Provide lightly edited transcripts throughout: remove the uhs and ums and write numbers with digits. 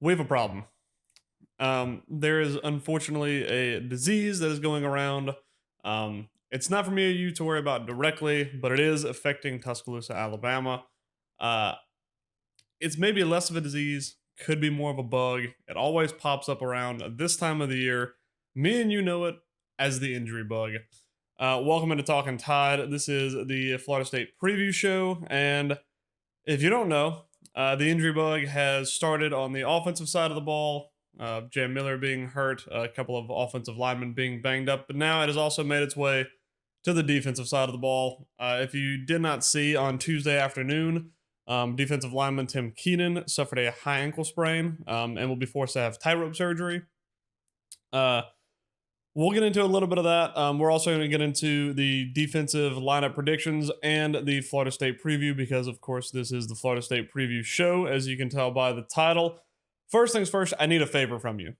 We have a problem. There is unfortunately a disease that is going around. It's not for me or you to worry about directly, but it is affecting Tuscaloosa, Alabama. Uh, it's maybe less of a disease, could be more of a bug. It always pops up around this time of the year. Me and you know it as the injury bug. Welcome into Talking Tide. This is the Florida State preview show, and if you don't know, the injury bug has started on the offensive side of the ball. Jam Miller being hurt, a couple of offensive linemen being banged up, but now it has also made its way to the defensive side of the ball. If you did not see on Tuesday afternoon, defensive lineman Tim Keenan suffered a high ankle sprain and will be forced to have tightrope surgery. Uh, We'll get into a little bit of that. We're also going to get into the defensive lineup predictions and the Florida State preview because, of course, this is the Florida State preview show, as you can tell by the title. First things first, I need a favor from you.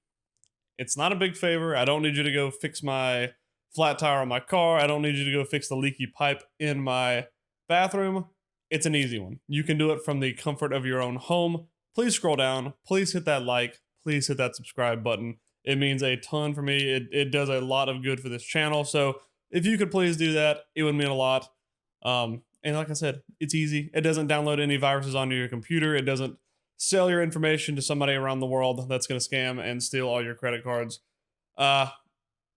It's not a big favor. I don't need you to go fix my flat tire on my car. I don't need you to go fix the leaky pipe in my bathroom. It's an easy one. You can do it from the comfort of your own home. Please scroll down. Please hit that like. Please hit that subscribe button. It means a ton for me. It does a lot of good for this channel. So if you could please do that, it would mean a lot. And like I said, it's easy. It doesn't download any viruses onto your computer. It doesn't sell your information to somebody around the world that's going to scam and steal all your credit cards. Uh,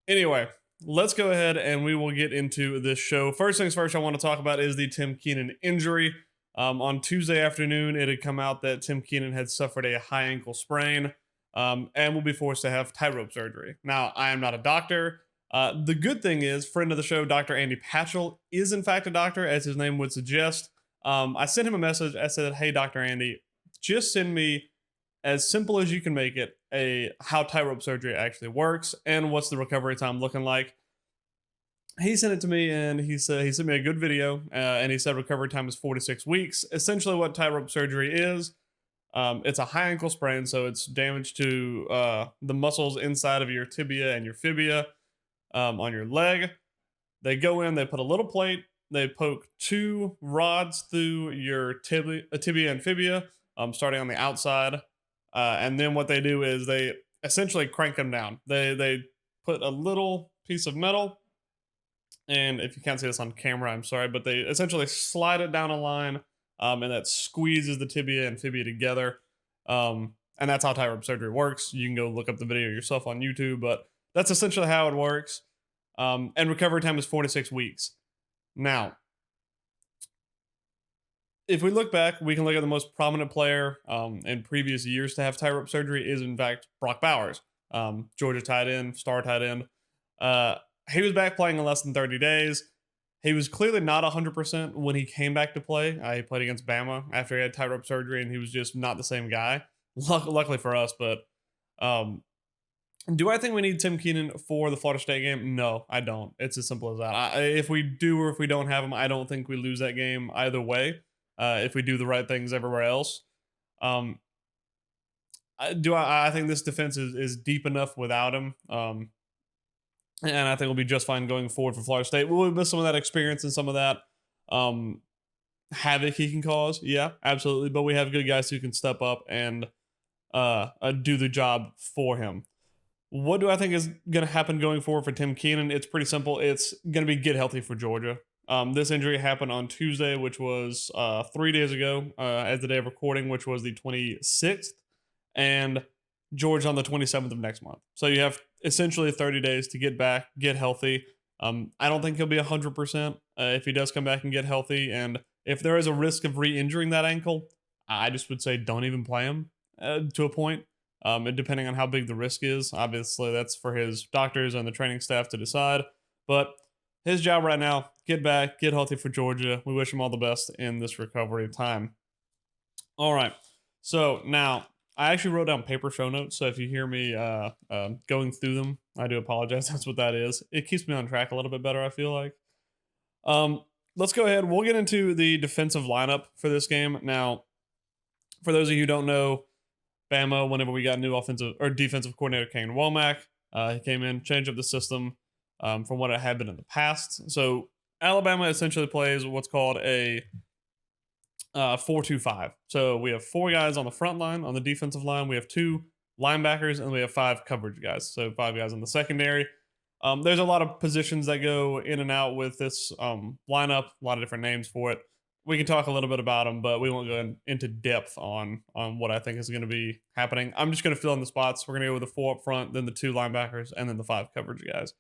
anyway, let's go ahead and we will get into this show. First things first, I want to talk about is the Tim Keenan injury. On Tuesday afternoon, it had come out that Tim Keenan had suffered a high ankle sprain and will be forced to have tightrope surgery. Now, I am not a doctor. The good thing is, friend of the show, Dr. Andy Patchell, is in fact a doctor, as his name would suggest. I sent him a message. I said, "Hey, Dr. Andy, just send me as simple as you can make it a how tightrope surgery actually works and what's the recovery time looking like." He sent it to me and he sent me a good video and he said recovery time is 4 to 6 weeks. Essentially, what tightrope surgery is, it's a high ankle sprain, so it's damage to the muscles inside of your tibia and your fibia on your leg. They go in, they put a little plate, they poke two rods through your tibia and fibia, starting on the outside, and then what they do is they essentially crank them down. They put a little piece of metal, and if you can't see this on camera, I'm sorry, but they essentially slide it down a line, and that squeezes the tibia and fibia together. And that's how tightrope surgery works. You can go look up the video yourself on YouTube, but that's essentially how it works. And recovery time is 4 to 6 weeks. Now, if we look back, we can look at the most prominent player in previous years to have tightrope surgery is, in fact, Brock Bowers, Georgia tight end, star tight end. He was back playing in less than 30 days. He was clearly not 100% when he came back to play. He played against Bama after he had tightrope surgery, and he was just not the same guy. Luckily for us, but do I think we need Tim Keenan for the Florida State game? No, I don't. It's as simple as that. If we do or if we don't have him, I don't think we lose that game either way. If we do the right things everywhere else, I think this defense is deep enough without him. And I think we'll be just fine going forward for Florida State. We'll miss some of that experience and some of that havoc he can cause. Yeah, absolutely. But we have good guys who can step up and do the job for him. What do I think is going to happen going forward for Tim Keenan? It's pretty simple. It's going to be get healthy for Georgia. This injury happened on Tuesday, which was 3 days ago, as the day of recording, which was the 26th. And Georgia on the 27th of next month. So you have essentially 30 days to get back, get healthy. I don't think he'll be 100% if he does come back and get healthy. And if there is a risk of re-injuring that ankle, I just would say don't even play him to a point, depending on how big the risk is. Obviously, that's for his doctors and the training staff to decide. But his job right now, get back, get healthy for Georgia. We wish him all the best in this recovery time. All right. So now, I actually wrote down paper show notes, so if you hear me going through them, I do apologize. That's what that is. It keeps me on track a little bit better, I feel like. Let's go ahead. We'll get into the defensive lineup for this game. Now, for those of you who don't know, Bama, whenever we got new offensive or defensive coordinator Kane Womack, he came in, changed up the system from what it had been in the past. So Alabama essentially plays what's called a 4-2-5. So we have 4 guys on the front line. On the defensive line, we have 2 linebackers, and we have 5 coverage guys. So 5 guys in the secondary. There's a lot of positions that go in and out with this lineup. A lot of different names for it. We can talk a little bit about them, but we won't go into depth on what I think is going to be happening. I'm just going to fill in the spots. We're going to go with the 4 up front, then the 2 linebackers, and then the 5 coverage guys.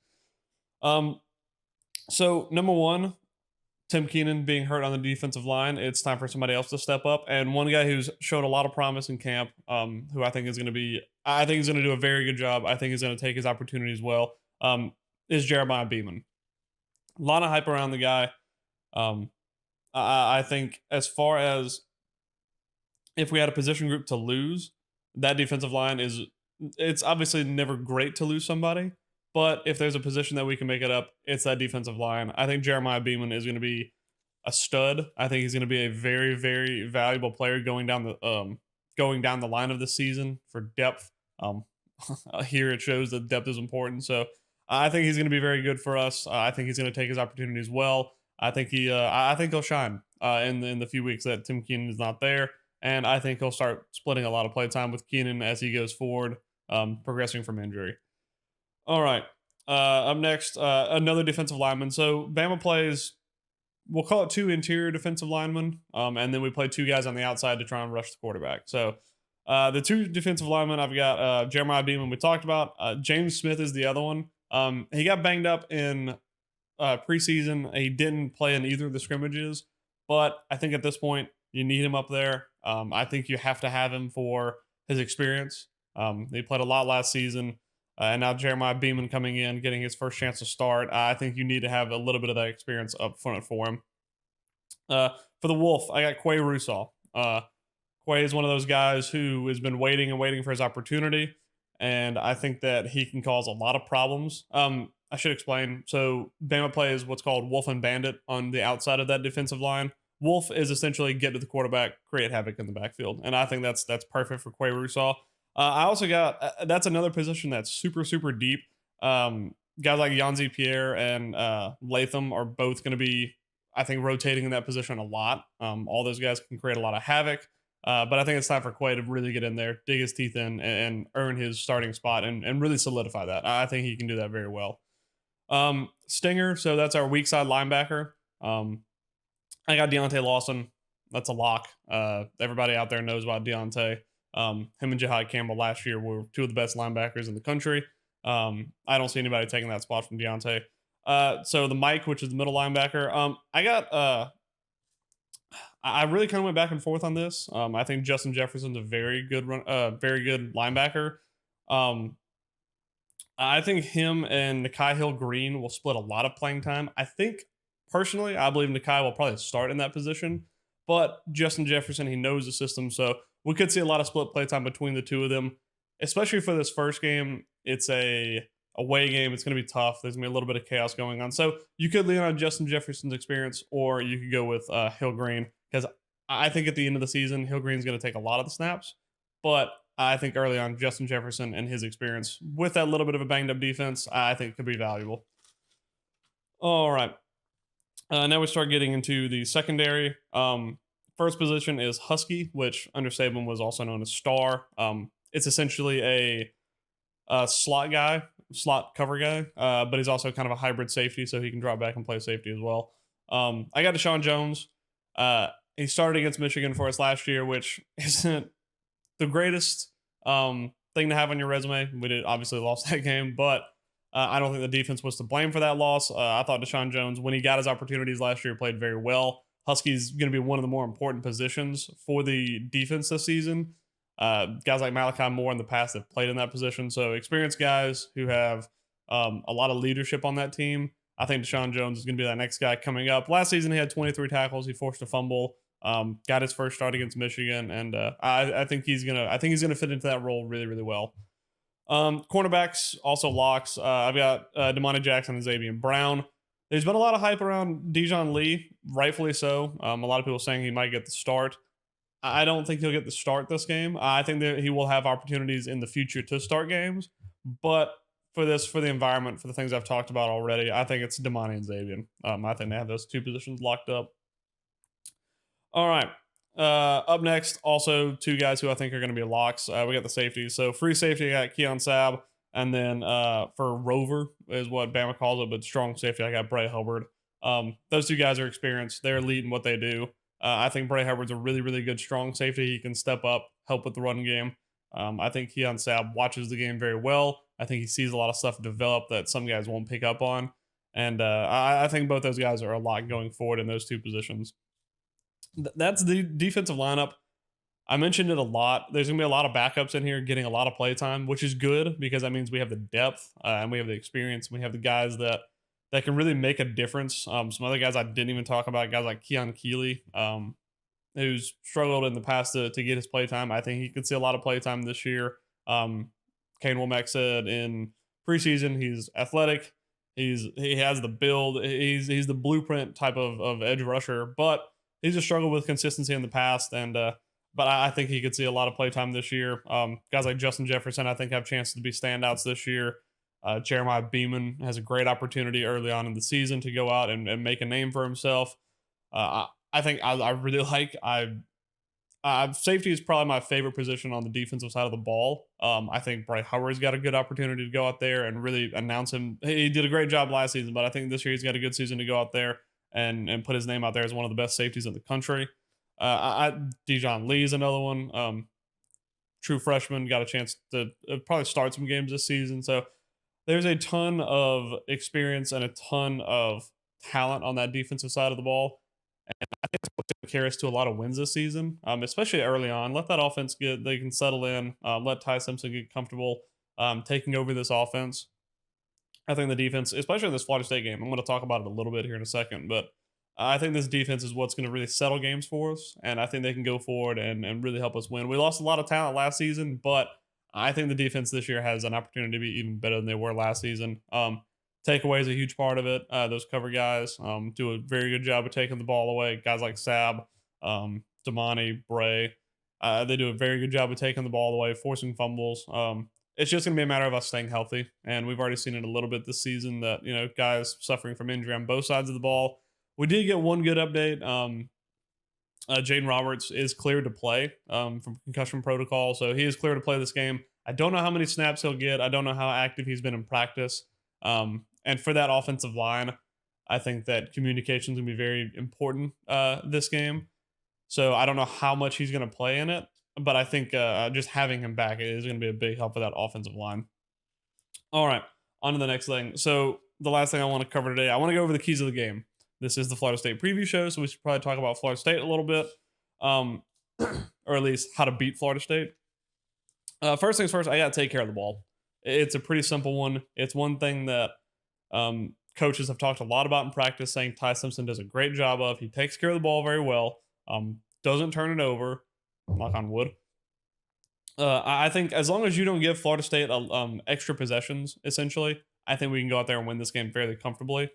So number one, Tim Keenan being hurt on the defensive line, it's time for somebody else to step up. And one guy who's showed a lot of promise in camp, who I think is going to do a very good job. I think he's going to take his opportunities well. Is Jeremiah Beeman. A lot of hype around the guy. I think as far as if we had a position group to lose, that defensive line it's obviously never great to lose somebody. But if there's a position that we can make it up, it's that defensive line. I think Jeremiah Beeman is going to be a stud. I think he's going to be a very, very valuable player going down the line of the season for depth. Here it shows that depth is important. So I think he's going to be very good for us. I think he's going to take his opportunities well. I think he'll shine in the few weeks that Tim Keenan is not there, and I think he'll start splitting a lot of play time with Keenan as he goes forward, progressing from injury. All right. Up next, another defensive lineman. So Bama plays, we'll call it 2 interior defensive linemen, and then we play 2 guys on the outside to try and rush the quarterback. So the 2 defensive linemen, I've got Jeremiah Beeman we talked about. James Smith is the other one. He got banged up in preseason. He didn't play in either of the scrimmages, but I think at this point you need him up there. I think you have to have him for his experience. He played a lot last season. And now Jeremiah Beeman coming in, getting his first chance to start. I think you need to have a little bit of that experience up front for him. For the Wolf, I got Quay Russaw. Quay is one of those guys who has been waiting and waiting for his opportunity, and I think that he can cause a lot of problems. I should explain. So Bama plays what's called Wolf and Bandit on the outside of that defensive line. Wolf is essentially get to the quarterback, create havoc in the backfield, and I think that's perfect for Quay Russaw. I also got that's another position that's super, super deep. Guys like Yanzi Pierre and Latham are both going to be, I think, rotating in that position a lot. All those guys can create a lot of havoc. But I think it's time for Quay to really get in there, dig his teeth in, and earn his starting spot and really solidify that. I think he can do that very well. Stinger, so that's our weak side linebacker. I got Deontay Lawson. That's a lock. Everybody out there knows about Deontay. Him and Jahad Campbell last year were 2 of the best linebackers in the country. I don't see anybody taking that spot from Deontay. So the Mike, which is the middle linebacker, I really kind of went back and forth on this. I think Justin Jefferson's a very good linebacker. I think him and Nikai Hill-Green will split a lot of playing time. I think personally, I believe Nikai will probably start in that position, but Justin Jefferson, he knows the system, so we could see a lot of split play time between the 2 of them, especially for this first game. It's a away game. It's going to be tough. There's going to be a little bit of chaos going on. So you could lean on Justin Jefferson's experience, or you could go with Hill-Green, because I think at the end of the season, Hill-Green's going to take a lot of the snaps, but I think early on, Justin Jefferson and his experience with that little bit of a banged up defense, I think could be valuable. All right. Now we start getting into the secondary. First position is Husky, which under Saban was also known as Star. It's essentially a slot cover guy, but he's also kind of a hybrid safety, so he can drop back and play safety as well. I got Deshaun Jones. He started against Michigan for us last year, which isn't the greatest thing to have on your resume. We obviously lost that game, but I don't think the defense was to blame for that loss. I thought Deshaun Jones, when he got his opportunities last year, played very well. Husky's going to be one of the more important positions for the defense this season. Guys like Malachi Moore in the past have played in that position. So experienced guys who have a lot of leadership on that team. I think Deshaun Jones is going to be that next guy coming up. Last season, he had 23 tackles. He forced a fumble. Got his first start against Michigan, and I think he's gonna fit into that role really, really well. Cornerbacks also locks. I've got Damani Jackson and Xavier Brown. There's been a lot of hype around Dijon Lee, rightfully so. A lot of people saying he might get the start. I don't think he'll get the start this game. I think that he will have opportunities in the future to start games, but for the environment, for the things I've talked about already, I think it's Damani and Xavier. I think they have those 2 positions locked up. All right. Up next, also two guys who I think are going to be locks. We got the safeties. So free safety, I got Keon Sabb, and then for Rover is what Bama calls it, but strong safety, I got Bray Hubbard. Those two guys are experienced. They're elite in what they do. I think Bray Hubbard's a really, really good strong safety. He can step up, help with the run game. I think Keon Sabb watches the game very well. I think he sees a lot of stuff develop that some guys won't pick up on. And I think both those guys are a lot going forward in those two positions. That's the defensive lineup. I mentioned it a lot. There's going to be a lot of backups in here getting a lot of play time, which is good because that means we have the depth and we have the experience. And we have the guys that can really make a difference. Some other guys I didn't even talk about, guys like Keon Keeley, who's struggled in the past to get his play time. I think he could see a lot of play time this year. Kane Womack said in preseason he's athletic. He has the build. He's the blueprint type of edge rusher, but he's just struggled with consistency in the past. And but I think he could see a lot of play time this year. Guys like Justin Jefferson, I think, have chances to be standouts this year. Jeremiah Beeman has a great opportunity early on in the season to go out and make a name for himself. I think I really like safety is probably my favorite position on the defensive side of the ball. I think Bray Hubbard's got a good opportunity to go out there and really announce him. He did a great job last season, but I think this year he's got a good season to go out there and put his name out there as one of the best safeties in the country. Dijon Lee's another one. True freshman, got a chance to probably start some games this season. So there's a ton of experience and a ton of talent on that defensive side of the ball. And I think it's what's going to carry us to a lot of wins this season, especially early on. Let that offense they can settle in. Let Ty Simpson get comfortable taking over this offense. I think the defense, especially in this Florida State game, I'm going to talk about it a little bit here in a second, but I think this defense is what's going to really settle games for us, and I think they can go forward and really help us win. We lost a lot of talent last season, but I think the defense this year has an opportunity to be even better than they were last season. Takeaway is a huge part of it. Those cover guys do a very good job of taking the ball away. Guys like Sabb, Damani, Bray, they do a very good job of taking the ball away, forcing fumbles. It's just going to be a matter of us staying healthy, and we've already seen it a little bit this season that, guys suffering from injury on both sides of the ball. We did get one good update. Jaden Roberts is cleared to play from concussion protocol, so he is cleared to play this game. I don't know how many snaps he'll get. I don't know how active he's been in practice. And for that offensive line, I think that communication is going to be very important this game. So I don't know how much he's going to play in it, but I think just having him back is going to be a big help for that offensive line. All right, on to the next thing. So the last thing I want to cover today, I want to go over the keys of the game. This is the Florida State preview show, so we should probably talk about Florida State a little bit, or at least how to beat Florida State. First things first, I got to take care of the ball. It's a pretty simple one. It's one thing that coaches have talked a lot about in practice, saying Ty Simpson does a great job of. He takes care of the ball very well, doesn't turn it over, knock on wood. I think as long as you don't give Florida State extra possessions, essentially, I think we can go out there and win this game fairly comfortably.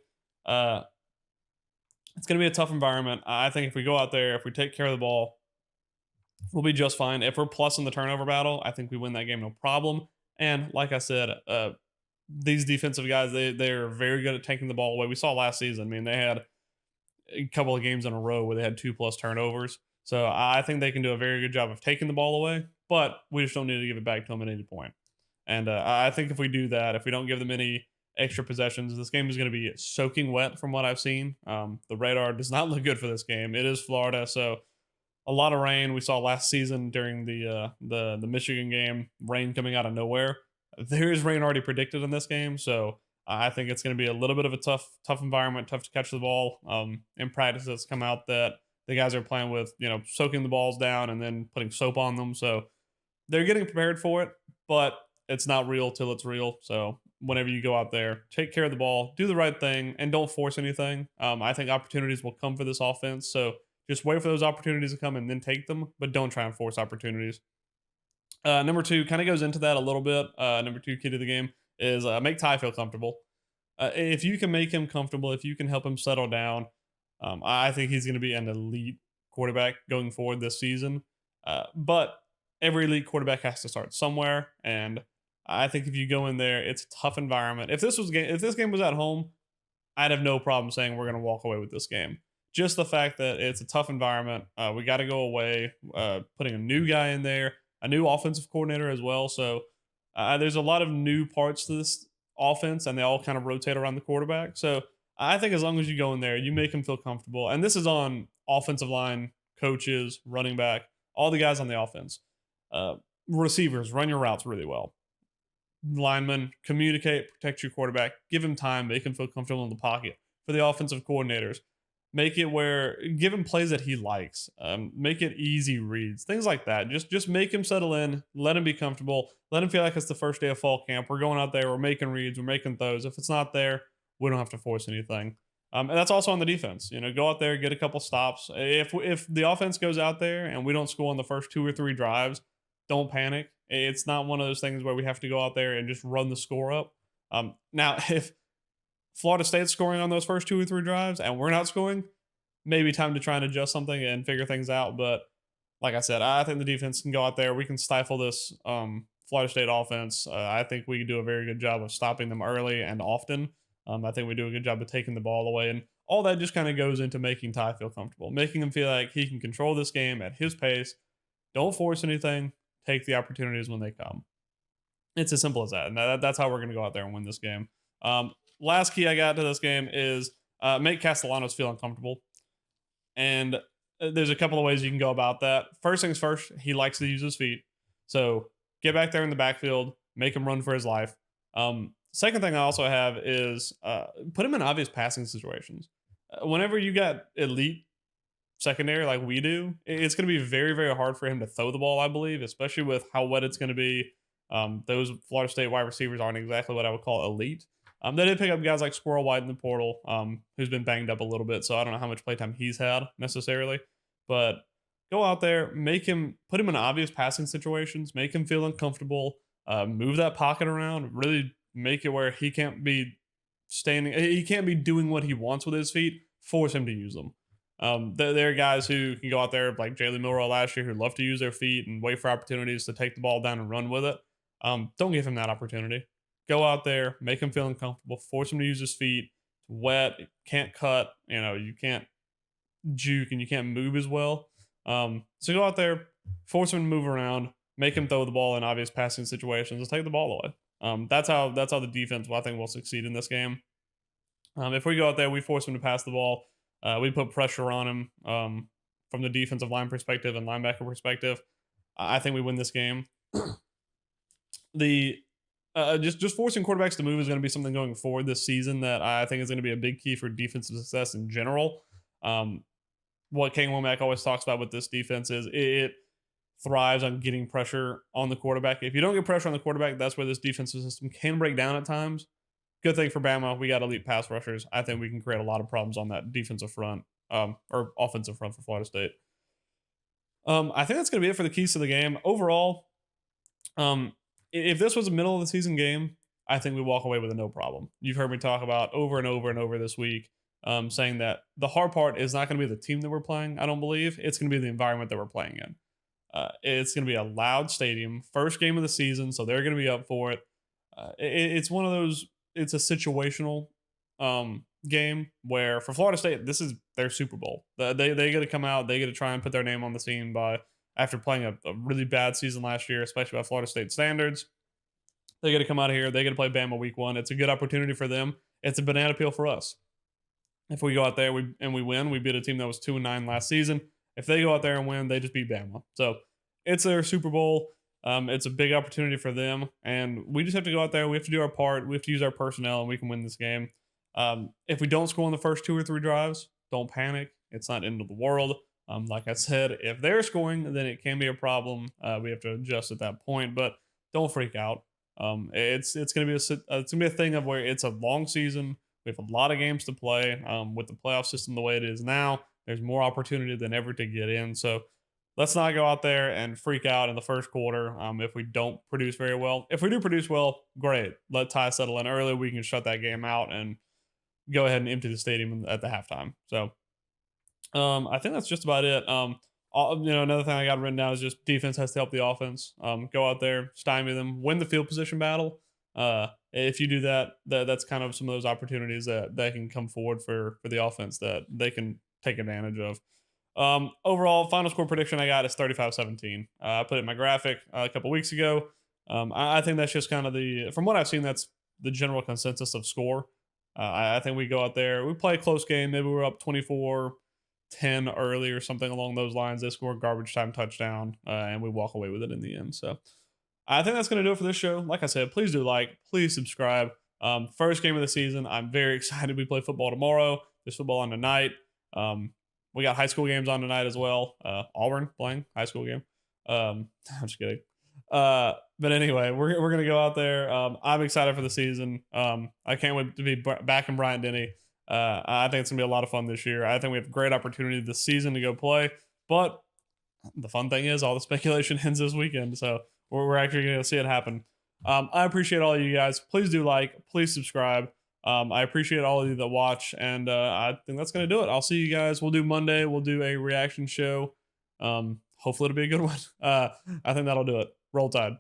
It's going to be a tough environment. I think if we go out there, if we take care of the ball, we'll be just fine. If we're plus in the turnover battle, I think we win that game no problem. And like I said, these defensive guys, they're very good at taking the ball away. We saw last season. I mean, they had a couple of games in a row where they had 2+ turnovers. So I think they can do a very good job of taking the ball away, but we just don't need to give it back to them at any point. And I think if we do that, if we don't give them any extra possessions, this game is going to be soaking wet from what I've seen. The radar does not look good for this game. It is Florida, so a lot of rain. We saw last season during the Michigan game, rain coming out of nowhere. There is rain already predicted in this game, so I think it's going to be a little bit of a tough environment, tough to catch the ball. In practice, it's come out that the guys are playing with, soaking the balls down and then putting soap on them. So they're getting prepared for it, but it's not real till it's real. So whenever you go out there, take care of the ball, do the right thing, and don't force anything. I think opportunities will come for this offense. So just wait for those opportunities to come and then take them, but don't try and force opportunities. Number 2 kind of goes into that a little bit. Number 2 key to the game is make Ty feel comfortable. If you can make him comfortable, if you can help him settle down, I think he's going to be an elite quarterback going forward this season. But every elite quarterback has to start somewhere, and I think if you go in there, it's a tough environment. If this game was at home, I'd have no problem saying we're going to walk away with this game. just the fact that it's a tough environment. We got to go away, putting a new guy in there, a new offensive coordinator as well. So there's a lot of new parts to this offense, and they all kind of rotate around the quarterback. So I think as long as you go in there, you make them feel comfortable. And this is on offensive line, coaches, running back, all the guys on the offense. Uh, Receivers, run your routes really well. Linemen, communicate, protect your quarterback, give him time, make him feel comfortable in the pocket. For the offensive coordinators, make it where give him plays that he likes, make it easy reads, things like that. Just make him settle in, let him be comfortable, let him feel like it's the first day of fall camp. We're going out there, we're making reads, we're making throws. If it's not there, we don't have to force anything. And that's also on the defense. Go out there, get a couple stops. If the offense goes out there and we don't score on the first 2 or 3 drives, don't panic. It's not one of those things where we have to go out there and just run the score up. Now, if Florida State's scoring on those first 2 or 3 drives and we're not scoring, maybe time to try and adjust something and figure things out. But like I said, I think the defense can go out there. We can stifle this Florida State offense. I think we do a very good job of stopping them early and often. I think we do a good job of taking the ball away. And all that just kind of goes into making Ty feel comfortable, making him feel like he can control this game at his pace. Don't force anything. Take the opportunities when they come. It's as simple as that. And that's how we're going to go out there and win this game. Last key I got to this game is make Castellanos feel uncomfortable. And there's a couple of ways you can go about that. First things first, he likes to use his feet. So get back there in the backfield, make him run for his life. Second thing I also have is put him in obvious passing situations. Whenever you got elite secondary like we do, it's going to be very, very hard for him to throw the ball, I believe, especially with how wet it's going to be. Those Florida State wide receivers aren't exactly what I would call elite. They did pick up guys like Squirrel White in the portal, who's been banged up a little bit, so I don't know how much playtime he's had necessarily. But go out there, put him in obvious passing situations, make him feel uncomfortable, move that pocket around, really make it where he can't be doing what he wants with his feet, force him to use them. There are guys who can go out there like Jalen Milroe last year who love to use their feet and wait for opportunities to take the ball down and run with it. Don't give him that opportunity. Go out there, make him feel uncomfortable, force him to use his feet. It's wet, can't cut, you can't juke and you can't move as well. So go out there, force him to move around, make him throw the ball in obvious passing situations, and take the ball away. That's how the defense, I think, will succeed in this game. If we go out there, we force him to pass the ball. We put pressure on him from the defensive line perspective and linebacker perspective. I think we win this game. Just forcing quarterbacks to move is going to be something going forward this season that I think is going to be a big key for defensive success in general. What King Womack always talks about with this defense is it thrives on getting pressure on the quarterback. If you don't get pressure on the quarterback, that's where this defensive system can break down at times. Good thing for Bama, we got elite pass rushers. I think we can create a lot of problems on that defensive front, or offensive front for Florida State. I think that's going to be it for the keys to the game. Overall, if this was a middle of the season game, I think we walk away with a no problem. You've heard me talk about over and over and over this week, saying that the hard part is not going to be the team that we're playing, I don't believe. It's going to be the environment that we're playing in. It's going to be a loud stadium, first game of the season, so they're going to be up for it. It's one of those, it's a situational game where for Florida State, this is their Super Bowl. They get to come out, they get to try and put their name on the scene after playing a really bad season last year, especially by Florida State standards. They get to come out of here, they get to play Bama week 1. It's a good opportunity for them. It's a banana peel for us. If we go out there and we win, we beat a team that was 2-9 last season. If they go out there and win, they just beat Bama. So it's their Super Bowl. It's a big opportunity for them, and we just have to go out there. We have to do our part. We have to use our personnel, and we can win this game. If we don't score in the first 2 or 3 drives, don't panic. It's not end of the world. Like I said, if they're scoring, then it can be a problem. We have to adjust at that point, but don't freak out. It's gonna be a thing of where it's a long season. We have a lot of games to play. With the playoff system the way it is now, there's more opportunity than ever to get in. So let's not go out there and freak out in the first quarter if we don't produce very well. If we do produce well, great. Let Ty settle in early. We can shut that game out and go ahead and empty the stadium at the halftime. So I think that's just about it. Another thing I got written down is just defense has to help the offense. Go out there, stymie them, win the field position battle. If you do that, that's kind of some of those opportunities that can come forward for the offense that they can take advantage of. Overall, final score prediction I got is 35-17. I put it in my graphic a couple weeks ago. I think that's just kind of from what I've seen, that's the general consensus of score. I think we go out there, we play a close game. Maybe we're up 24-10 early or something along those lines. They score a garbage time touchdown, and we walk away with it in the end. So I think that's going to do it for this show. Like I said, please do like, please subscribe. First game of the season. I'm very excited. We play football tomorrow. There's football on tonight. We got high school games on tonight as well. Auburn playing high school game. I'm just kidding. But anyway, we're gonna go out there. I'm excited for the season. I can't wait to be back in Bryant Denny. I think it's gonna be a lot of fun this year. I think we have a great opportunity this season to go play. But the fun thing is, all the speculation ends this weekend, so we're actually gonna see it happen. I appreciate all of you guys. Please do like, please subscribe. I appreciate all of you that watch, and I think that's going to do it. I'll see you guys. We'll do Monday. We'll do a reaction show. Hopefully it'll be a good one. I think that'll do it. Roll Tide.